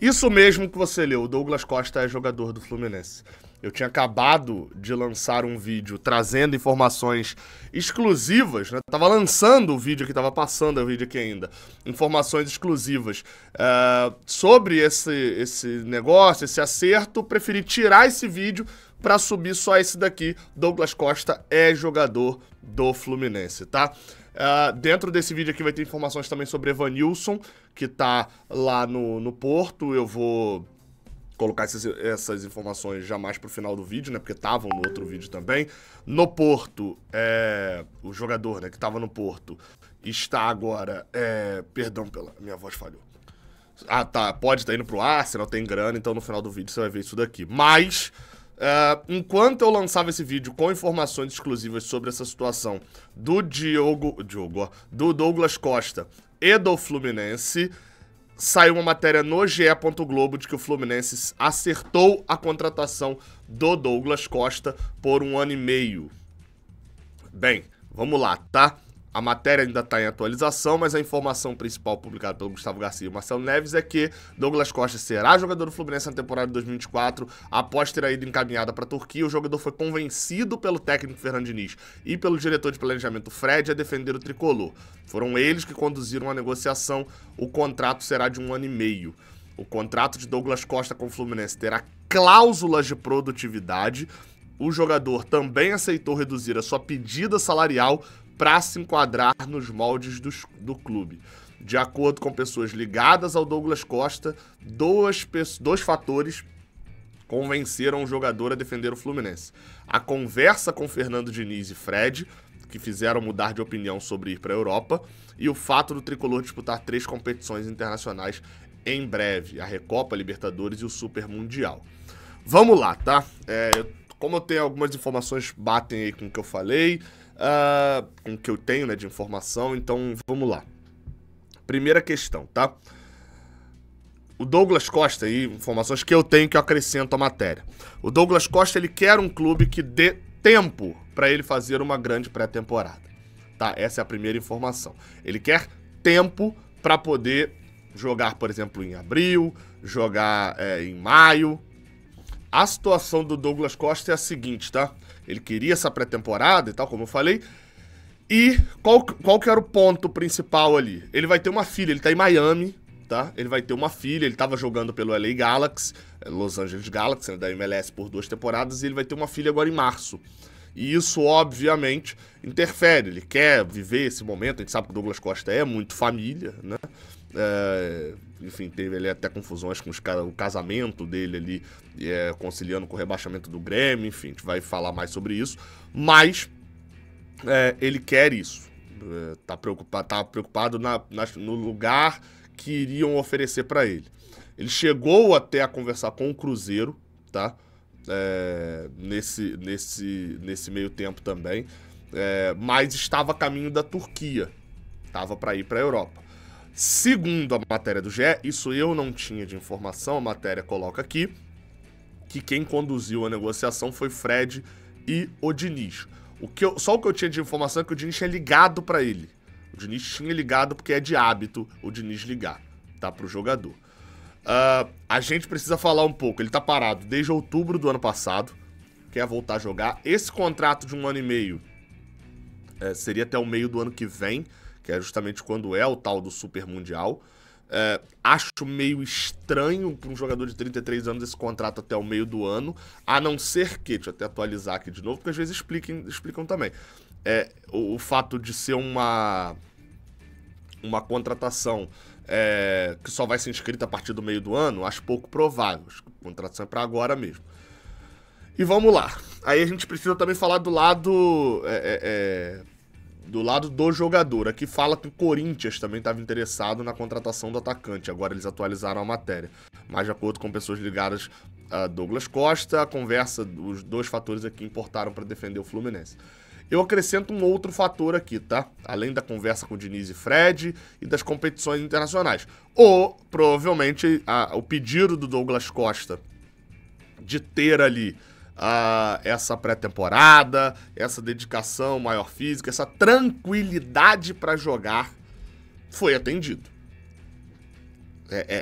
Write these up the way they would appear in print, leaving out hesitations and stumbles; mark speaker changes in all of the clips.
Speaker 1: Isso mesmo que você leu, o Douglas Costa é jogador do Fluminense. Eu tinha acabado de lançar um vídeo trazendo informações exclusivas, né? Tava lançando o vídeo aqui, tava passando o vídeo aqui ainda. Informações exclusivas sobre esse negócio, esse acerto. Preferi tirar esse vídeo para subir só esse daqui. Douglas Costa é jogador do Fluminense, tá? Dentro desse vídeo aqui vai ter informações também sobre Evanilson, que tá lá no Porto. Eu vou colocar essas informações já mais pro final do vídeo, né? Porque estavam no outro vídeo também. No Porto, o jogador, né, que tava no Porto, está agora... perdão pela... minha voz falhou. Tá. Pode estar indo pro Arsenal, tem grana, então no final do vídeo você vai ver isso daqui. Mas... enquanto eu lançava esse vídeo com informações exclusivas sobre essa situação do do Douglas Costa e do Fluminense, saiu uma matéria no GE. Globo de que o Fluminense acertou a contratação do Douglas Costa por 1 ano e meio. Bem, vamos lá, tá? A matéria ainda está em atualização, mas a informação principal publicada pelo Gustavo Garcia e Marcelo Neves é que Douglas Costa será jogador do Fluminense na temporada de 2024. Após ter ido encaminhada para a Turquia, o jogador foi convencido pelo técnico Fernando Diniz e pelo diretor de planejamento Fred a defender o tricolor. Foram eles que conduziram a negociação. O contrato será de 1 ano e meio. O contrato de Douglas Costa com o Fluminense terá cláusulas de produtividade. O jogador também aceitou reduzir a sua pedida salarial para se enquadrar nos moldes do clube. De acordo com pessoas ligadas ao Douglas Costa, dois fatores convenceram o jogador a defender o Fluminense. A conversa com Fernando Diniz e Fred, que fizeram mudar de opinião sobre ir para a Europa, e o fato do tricolor disputar 3 competições internacionais em breve, a Recopa, a Libertadores e o Super Mundial. Vamos lá, tá? Como eu tenho algumas informações, batem aí com o que eu falei, com o que eu tenho, né, de informação, então vamos lá. Primeira questão, tá? O Douglas Costa, aí, informações que eu tenho que eu acrescento à matéria. O Douglas Costa, ele quer um clube que dê tempo para ele fazer uma grande pré-temporada, tá? Essa é a primeira informação. Ele quer tempo para poder jogar, por exemplo, em abril, jogar em maio. A situação do Douglas Costa é a seguinte, tá? Ele queria essa pré-temporada e tal, como eu falei. E qual que era o ponto principal ali? Ele vai ter uma filha, ele tá em Miami, tá? Ele vai ter uma filha, ele tava jogando pelo LA Galaxy, Los Angeles Galaxy, né, da MLS por 2 temporadas, e ele vai ter uma filha agora em março. E isso, obviamente, interfere. Ele quer viver esse momento, a gente sabe que o Douglas Costa é muito família, né? Enfim, teve ali até confusões com o casamento dele ali, conciliando com o rebaixamento do Grêmio, enfim, a gente vai falar mais sobre isso, mas ele quer isso, tá preocupado no lugar que iriam oferecer para ele. Ele chegou até a conversar com o Cruzeiro, tá? Nesse meio tempo também, mas estava a caminho da Turquia, estava para ir para a Europa. Segundo a matéria do GE, isso eu não tinha de informação, a matéria coloca aqui, que quem conduziu a negociação foi Fred e o Diniz. Só o que eu tinha de informação é que o Diniz tinha ligado para ele. O Diniz tinha ligado porque é de hábito o Diniz ligar, tá, pro jogador. A gente precisa falar um pouco, ele tá parado desde outubro do ano passado, quer voltar a jogar. Esse contrato de 1 ano e meio seria até o meio do ano que vem, que é justamente quando é o tal do Super Mundial. Acho meio estranho para um jogador de 33 anos esse contrato até o meio do ano, a não ser que, deixa eu até atualizar aqui de novo, porque às vezes explicam também. O fato de ser uma contratação que só vai ser inscrita a partir do meio do ano, acho pouco provável. Acho que a contratação é para agora mesmo. E vamos lá. Aí a gente precisa também falar do lado... do lado do jogador. Aqui fala que o Corinthians também estava interessado na contratação do atacante. Agora eles atualizaram a matéria. Mas de acordo com pessoas ligadas a Douglas Costa, a conversa, os 2 fatores aqui importaram para defender o Fluminense. Eu acrescento um outro fator aqui, tá? Além da conversa com o Diniz e Fred e das competições internacionais. Ou, provavelmente, o pedido do Douglas Costa de ter ali essa pré-temporada, essa dedicação maior física, essa tranquilidade para jogar, foi atendido.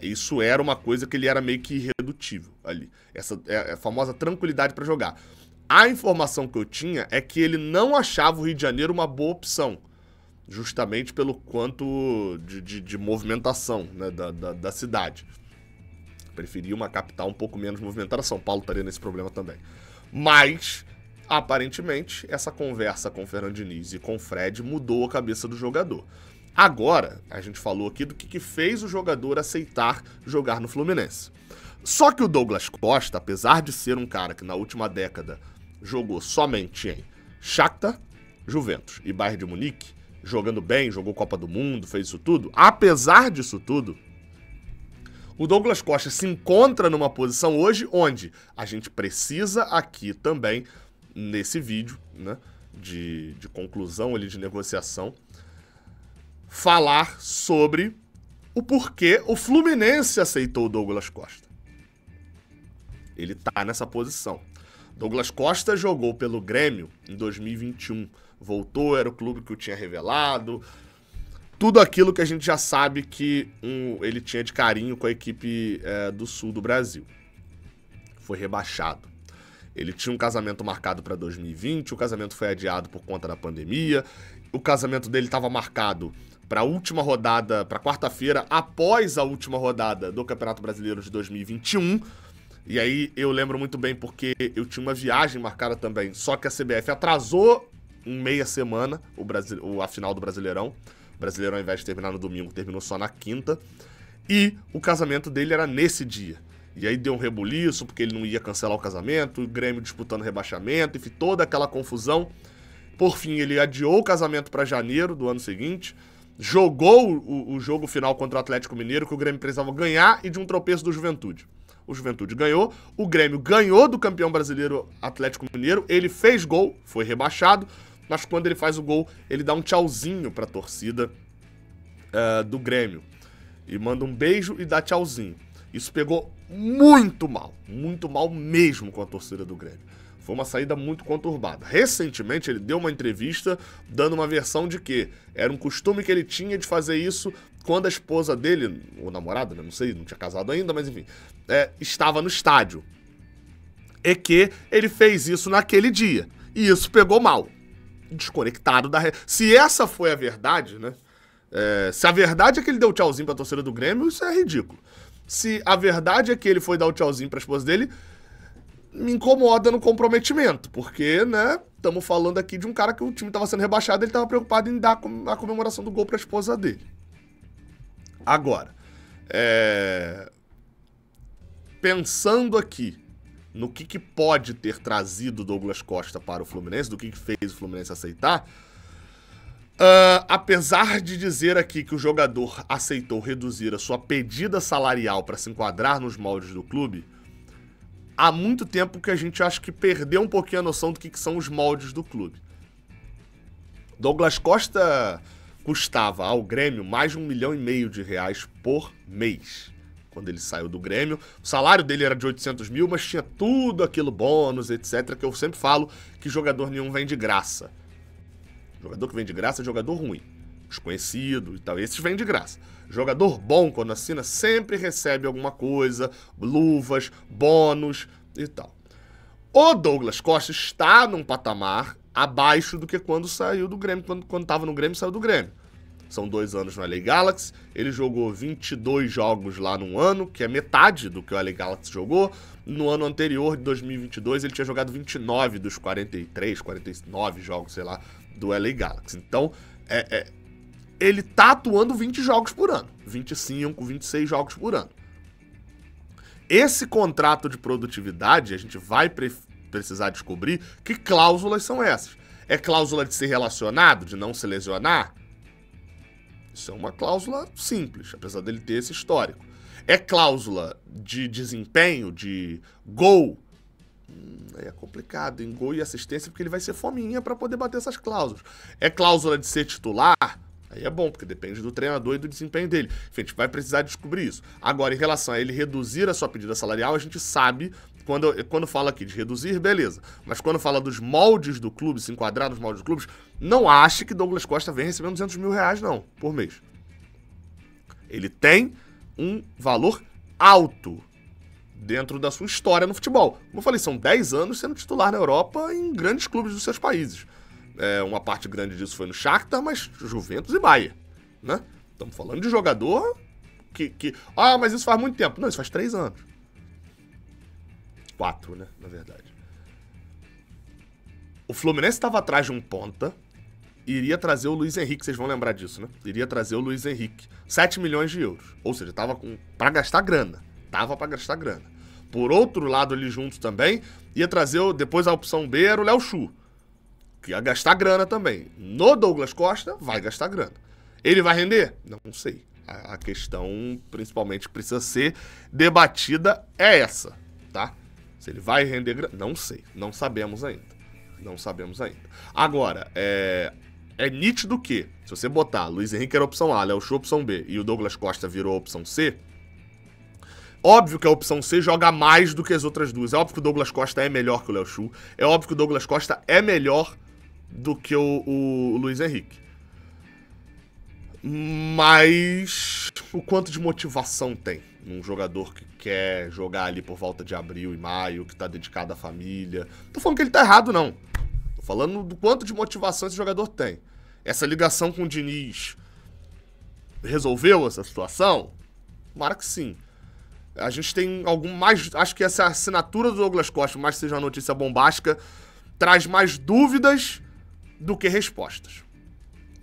Speaker 1: Isso era uma coisa que ele era meio que irredutível ali. Essa é a famosa tranquilidade para jogar. A informação que eu tinha é que ele não achava o Rio de Janeiro uma boa opção, justamente pelo quanto de movimentação, né, da cidade. Preferia uma capital um pouco menos movimentada. São Paulo estaria nesse problema também. Mas, aparentemente, essa conversa com o Fernando Diniz e com o Fred mudou a cabeça do jogador. Agora, a gente falou aqui do que fez o jogador aceitar jogar no Fluminense. Só que o Douglas Costa, apesar de ser um cara que na última década jogou somente em Shakhtar, Juventus e Bayern de Munique, jogando bem, jogou Copa do Mundo, fez isso tudo, apesar disso tudo, o Douglas Costa se encontra numa posição hoje onde a gente precisa aqui também, nesse vídeo, né, de conclusão ali de negociação, falar sobre o porquê o Fluminense aceitou o Douglas Costa. Ele tá nessa posição. Douglas Costa jogou pelo Grêmio em 2021. Voltou, era o clube que o tinha revelado. Tudo aquilo que a gente já sabe que ele tinha de carinho com a equipe do sul do Brasil. Foi rebaixado. Ele tinha um casamento marcado para 2020, o casamento foi adiado por conta da pandemia. O casamento dele estava marcado para a última rodada, para quarta-feira, após a última rodada do Campeonato Brasileiro de 2021. E aí eu lembro muito bem porque eu tinha uma viagem marcada também, só que a CBF atrasou em meia semana a final do Brasileirão. O Brasileirão, ao invés de terminar no domingo, terminou só na quinta. E o casamento dele era nesse dia. E aí deu um rebuliço, porque ele não ia cancelar o casamento, o Grêmio disputando rebaixamento, enfim, toda aquela confusão. Por fim, ele adiou o casamento para janeiro do ano seguinte, jogou o jogo final contra o Atlético Mineiro, que o Grêmio precisava ganhar, e de um tropeço do Juventude. O Juventude ganhou, o Grêmio ganhou do campeão brasileiro Atlético Mineiro, ele fez gol, foi rebaixado, mas quando ele faz o gol, ele dá um tchauzinho pra torcida do Grêmio. E manda um beijo e dá tchauzinho. Isso pegou muito mal mesmo com a torcida do Grêmio. Foi uma saída muito conturbada. Recentemente, ele deu uma entrevista dando uma versão de que era um costume que ele tinha de fazer isso quando a esposa dele, ou namorada, né, não sei, não tinha casado ainda, mas enfim, estava no estádio. E que ele fez isso naquele dia. E isso pegou mal. Desconectado da... Se essa foi a verdade, né? Se a verdade é que ele deu tchauzinho pra torcida do Grêmio, isso é ridículo. Se a verdade é que ele foi dar o tchauzinho pra esposa dele, me incomoda no comprometimento, porque, né, estamos falando aqui de um cara que o time tava sendo rebaixado, ele tava preocupado em dar a comemoração do gol pra esposa dele. Agora, pensando aqui no que pode ter trazido o Douglas Costa para o Fluminense, do que fez o Fluminense aceitar, apesar de dizer aqui que o jogador aceitou reduzir a sua pedida salarial para se enquadrar nos moldes do clube, há muito tempo que a gente acha que perdeu um pouquinho a noção do que são os moldes do clube. Douglas Costa custava ao Grêmio mais de R$1,5 milhão por mês. Quando ele saiu do Grêmio, o salário dele era de 800 mil, mas tinha tudo aquilo, bônus, etc, que eu sempre falo que jogador nenhum vem de graça. Jogador que vem de graça é jogador ruim, desconhecido e tal, esses vêm de graça. Jogador bom, quando assina, sempre recebe alguma coisa, luvas, bônus e tal. O Douglas Costa está num patamar abaixo do que quando saiu do Grêmio, quando estava no Grêmio, saiu do Grêmio. São 2 anos no LA Galaxy, ele jogou 22 jogos lá num ano, que é metade do que o LA Galaxy jogou. No ano anterior, de 2022, ele tinha jogado 29 dos 43, 49 jogos, sei lá, do LA Galaxy. Então, ele tá atuando 20 jogos por ano, 25, 26 jogos por ano. Esse contrato de produtividade, a gente vai precisar descobrir que cláusulas são essas. É cláusula de ser relacionado, de não se lesionar? Isso é uma cláusula simples, apesar dele ter esse histórico. É cláusula de desempenho, de gol? É complicado, em gol e assistência, porque ele vai ser fominha para poder bater essas cláusulas. É cláusula de ser titular? Aí é bom, porque depende do treinador e do desempenho dele. Enfim, a gente vai precisar descobrir isso. Agora, em relação a ele reduzir a sua pedida salarial, a gente sabe, quando fala aqui de reduzir, beleza. Mas quando fala dos moldes do clube, se enquadrar nos moldes do clube, não ache que Douglas Costa vem recebendo R$200 mil, não, por mês. Ele tem um valor alto dentro da sua história no futebol. Como eu falei, são 10 anos sendo titular na Europa em grandes clubes dos seus países. Uma parte grande disso foi no Shakhtar, mas Juventus e Bayern, né? Estamos falando de jogador Ah, mas isso faz muito tempo. Não, isso faz 3 anos. 4, né, na verdade. O Fluminense estava atrás de um ponta, iria trazer o Luiz Henrique, vocês vão lembrar disso, né? Iria trazer o Luiz Henrique. 7 milhões de euros. Ou seja, tava pra gastar grana. Tava pra gastar grana. Por outro lado, ali junto também, ia trazer, depois a opção B era o Léo Xu, que ia gastar grana também. No Douglas Costa, vai gastar grana. Ele vai render? Não sei. A questão, principalmente, que precisa ser debatida é essa, tá? Se ele vai render grana, não sei. Não sabemos ainda. Não sabemos ainda. Agora, é nítido que, se você botar Luiz Henrique era a opção A, Léo Xu opção B e o Douglas Costa virou a opção C, óbvio que a opção C joga mais do que as outras duas. É óbvio que o Douglas Costa é melhor que o Léo Xu. É óbvio que o Douglas Costa é melhor do que o Luiz Henrique. Mas o quanto de motivação tem num jogador que quer jogar ali por volta de abril e maio, que tá dedicado à família? Não tô falando que ele tá errado, não. Tô falando do quanto de motivação esse jogador tem. Essa ligação com o Diniz resolveu essa situação? Tomara que sim. A gente tem algum mais... Acho que essa assinatura do Douglas Costa, mais que seja uma notícia bombástica, traz mais dúvidas do que respostas.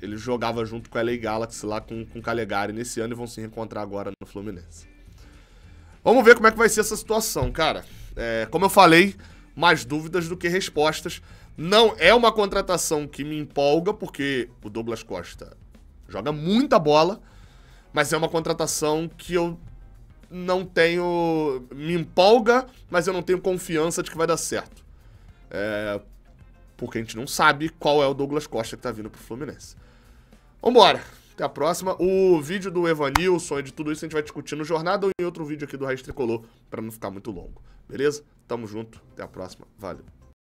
Speaker 1: Ele jogava junto com a LA Galaxy lá com o Calegari nesse ano e vão se reencontrar agora no Fluminense. Vamos ver como é que vai ser essa situação, cara. Como eu falei, mais dúvidas do que respostas. Não é uma contratação que me empolga, porque o Douglas Costa joga muita bola, mas é uma contratação que eu não tenho... Me empolga, mas eu não tenho confiança de que vai dar certo. Porque a gente não sabe qual é o Douglas Costa que tá vindo pro Fluminense. Vambora, até a próxima. O vídeo do Evanilson e de tudo isso a gente vai discutir no Jornada ou em outro vídeo aqui do Raiz Tricolor, pra não ficar muito longo. Beleza? Tamo junto, até a próxima, valeu.